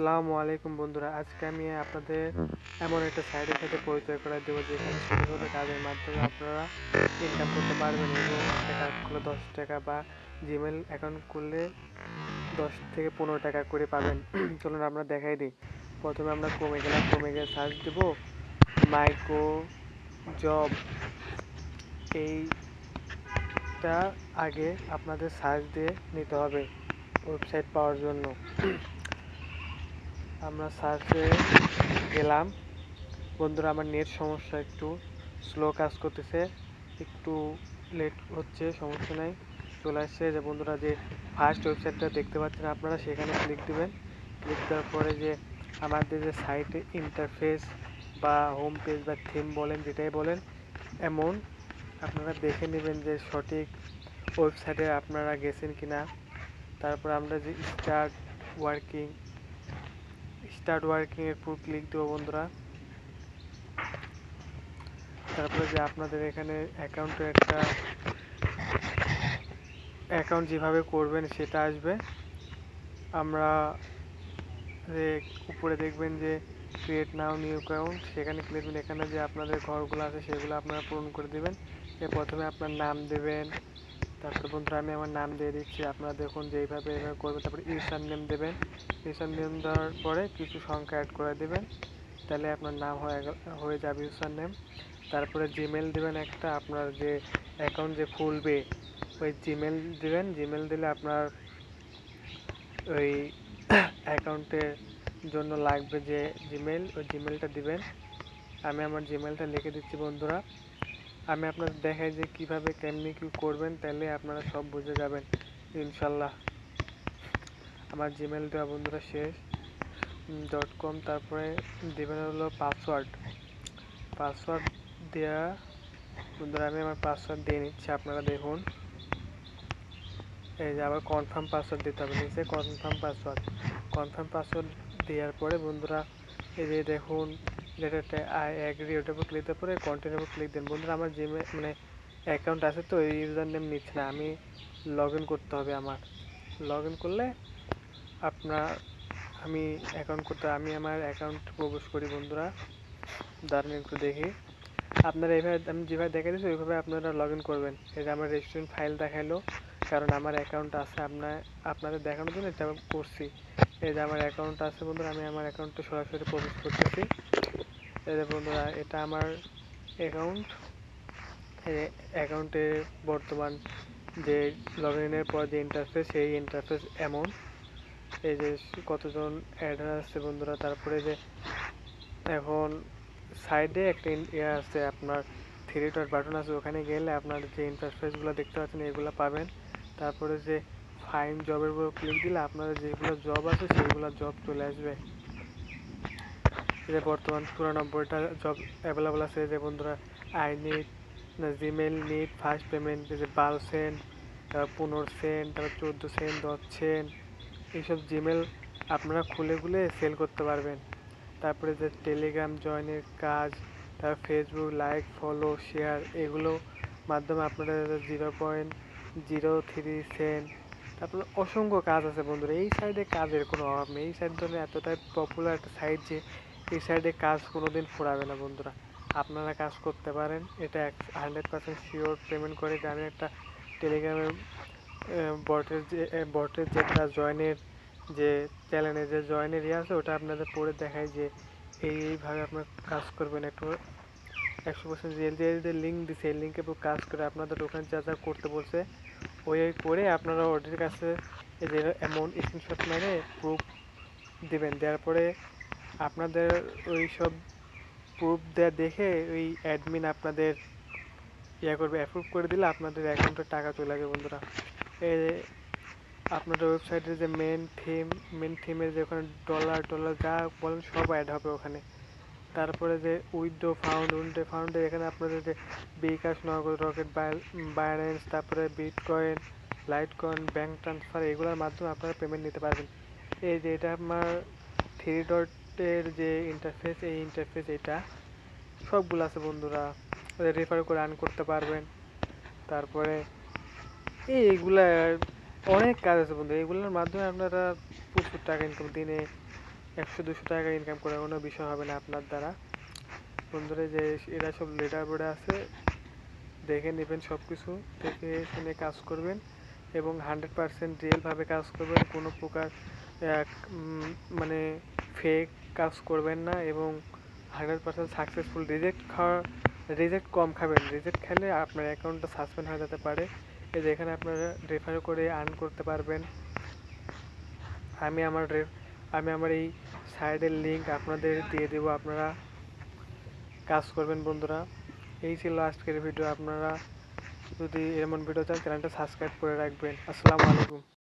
আসসালামু আলাইকুম বন্ধুরা, আজকে আমি আপনাদের এমন একটা সাইটের সাথে পরিচয় করে দেবো যেখানে ছোটো ছোটো কাজের মাধ্যমে আপনারা ইনকাম করতে পারবেন এবং একটা কাজ করলে 10 টাকা বা জিমেল অ্যাকাউন্ট করলে 10 থেকে 15 টাকা করে পাবেন। চলুন আমরা দেখাই দিই। প্রথমে আমরা ক্রোমে গেলাম, ক্রোমে গিয়ে সার্চ দেব মাইক্রো জব। এইটা আগে আপনাদের সার্চ দিয়ে নিতে হবে ওয়েবসাইট পাওয়ার জন্য। আমরা সার্চে গেলাম। বন্ধুরা, আমার নেট সমস্যা, একটু স্লো কাজ করতেছে, একটু লেট হচ্ছে, সমস্যা নাই। চলে আসছে যে বন্ধুরা, যে ফার্স্ট ওয়েবসাইটটা দেখতে পাচ্ছেন আপনারা, সেখানে ক্লিক দিবেন। ক্লিক দেওয়ার পরে যে আমাদের যে সাইটে ইন্টারফেস বা হোম পেজ বা থিম বলেন, যেটাই বলেন, এমন আপনারা দেখে নেবেন যে সঠিক ওয়েবসাইটে আপনারা গেছেন কিনা। তারপর আমরা যে স্টার্ট ওয়ার্কিং এর উপর ক্লিক দেবো বন্ধুরা। তারপরে যে আপনাদের এখানে একটা অ্যাকাউন্ট যেভাবে করবেন সেটা আসবে। আমরা যে উপরে দেখবেন যে ক্রিয়েট নাও নিউ অ্যাকাউন্ট, সেখানে ক্লিক করবেন। এখানে যে আপনাদের ঘরগুলো আছে সেগুলো আপনারা পূরণ করে দেবেন। প্রথমে আপনার নাম দেবেন। তারপরে বন্ধুরা, আমি আমার নাম দিয়ে দিচ্ছি, আপনারা দেখুন যে এইভাবে করবেন। তারপরে ইউজার নেম দেবেন। ইউজার নেম দেওয়ার পরে কিছু সংখ্যা অ্যাড করে দেবেন, তাহলে আপনার নাম হয়ে যাবে ইউজার নেম। তারপরে জিমেল দেবেন একটা, আপনার যে অ্যাকাউন্ট যে খুলবে ওই জিমেল দিবেন। জিমেল দিলে আপনার ওই অ্যাকাউন্টের জন্য লাগবে যে জিমেল, ওই জিমেলটা দিবেন। আমি আমার জিমেলটা লিখে দিচ্ছি বন্ধুরা। আমি আপনাদের দেখাই যে কিভাবে কেমনি কি করবেন, তাহলে আপনারা সব বুঝে যাবেন ইনশাল্লাহ। আমার জিমেল দেওয়া বন্ধুরা শেষ .com। তারপরে দেবেন হলো পাসওয়ার্ড দেওয়া বন্ধুরা। আমি আমার পাসওয়ার্ড দিয়ে নিচ্ছি, আপনারা দেখুন। এই যে আবার কনফার্ম পাসওয়ার্ড দিতে হবে, নিচে কনফার্ম পাসওয়ার্ড দেওয়ার পরে বন্ধুরা, এই যে দেখুন যেটা আই অ্যাগ্রি, ওটার উপর ক্লিক দেওয়ার পরে কন্টিনিউর উপর ক্লিক দেন। বন্ধুরা, আমার জিমেল অ্যাকাউন্ট আছে তো এই ইউজার নেম নিচ্ছে না, আমি লগ ইন করতে হবে। আমার লগ ইন করলে আমি আমার অ্যাকাউন্ট প্রবেশ করি বন্ধুরা। দাঁড়ান একটু দেখি। আপনারা এইভাবে আমি যেভাবে দেখে দিচ্ছি ওইভাবে আপনারা লগ ইন করবেন। এই যে আমার রেস্টুরেন্ট ফাইল দেখাইলো, কারণ আমার অ্যাকাউন্ট আছে। আপনাদের দেখানোর জন্য এটা করছি। এই যে আমার অ্যাকাউন্ট আছে বন্ধুরা, আমি আমার অ্যাকাউন্টে সরাসরি প্রবেশ করতেছি। এই যে বন্ধুরা, এটা আমার অ্যাকাউন্ট। অ্যাকাউন্টে বর্তমান যে লগ ইনের পর যে ইন্টারফেস, সেই ইন্টারফেস এমন। এই যে কতজন অ্যাড আছে বন্ধুরা। তারপরে যে এখন সাইডে একটা আছে, আপনার থ্রি ডট বাটন আছে, ওখানে গেলে আপনার যে ইন্টারফেসগুলো দেখতে পাচ্ছেন এগুলো পাবেন। তারপরে যে ফাইন জবের উপর ক্লিক দিলে আপনাদের যেগুলো জব আছে সেইগুলো জব চলে আসবে। যে বর্তমান 94টা জব অ্যাভেলেবল আছে। যে বন্ধুরা, I need, Gmail need first payment, যে 12 সেন্ট, তারপর 15 সেন্ট, তারপর 14 সেন্ট, 10 সেন্ট, এইসব জিমেল আপনারা খুলে সেল করতে পারবেন। তারপরে যে টেলিগ্রাম জয়েনের কাজ, তারপর ফেসবুক লাইক ফলো শেয়ার, এগুলো মাধ্যমে আপনারা 0.03 সেন্ট। তারপরে অসংখ্য কাজ আছে বন্ধুরা। এই সাইডে কাজের কোনো অভাব নেই। এই সাইড ধরে এতটাই পপুলার একটা সাইট যে এই সাইডে কাজ কোনোদিন ফুরাবে না বন্ধুরা। আপনারা কাজ করতে পারেন, এটা 100% শিওর পেমেন্ট করে। যে আমি একটা টেলিগ্রামের বটের যেটা জয়েনের যে চ্যানেলে যে জয়েনের আছে, ওটা আপনাদের পড়ে দেখায় যে এইভাবে আপনার কাজ করবেন। একটু 100% রিয়েল যে লিঙ্ক দিছে, এই লিঙ্কের উপর কাজ করে আপনাদের ওখানে যা করতে বলছে ওই করে আপনারা ওদের কাছে এই যে অ্যামাউন্ট স্ক্রিনশট মেরে প্রুফ দিবেন। দেওয়ার পরে আপনাদের ওই সব প্রুফ দেওয়া দেখে ওই অ্যাডমিন আপনাদের করবে, অ্যাপ্রুভ করে দিলে আপনাদের অ্যাকাউন্টে টাকা চলে আসবে বন্ধুরা। এই আপনাদের ওয়েবসাইটের যে মেন থিমের যে ওখানে ডলার টলার যা বলেন সব অ্যাড হবে ওখানে। তারপরে যে উইথড্র ফাউন্ড এখানে আপনাদের যে বিকাশ, নগদ, রকেট, বাইন্যান্স, তারপরে বিটকয়েন, লাইটকয়েন, ব্যাঙ্ক ট্রান্সফার, এগুলোর মাধ্যমে আপনারা পেমেন্ট নিতে পারবেন। এই যে এটা আমার থ্রি ডটের যে ইন্টারফেস, এই ইন্টারফেস এটা সবগুলো আছে বন্ধুরা। রেফার করে আর্ন করতে পারবেন। তারপরে এইগুলা অনেক কাজ আছে বন্ধু, এগুলোর মাধ্যমে আপনারা প্রচুর টাকা ইনকাম, দিনে 100-200 টাকা ইনকাম করার কোনো বিষয় হবে না আপনার দ্বারা। বন্ধুরা যে এরা সব লিডার বোর্ডে আছে, দেখে নেবেন, সব কিছু দেখে শুনে কাজ করবেন এবং 100% রিয়েলভাবে কাজ করবেন। কোনো প্রকার মানে ফেক কাজ করবেন না এবং 100% সাকসেসফুল। রিজেক্ট কম খাবেন। রিজেক্ট খেলে আপনার অ্যাকাউন্টটা সাসপেন্ড হয়ে যেতে পারে। এই যে এখানে আপনারা রেফার করে আর্ন করতে পারবেন। আমি আমার এই সাইডের লিঙ্ক আপনাদের দিয়ে দেবো, আপনারা কাজ করবেন বন্ধুরা। এই ছিল আজকের ভিডিও। আপনারা যদি এমন ভিডিও চান চ্যানেলটা সাবস্ক্রাইব করে রাখবেন। আসসালামু আলাইকুম।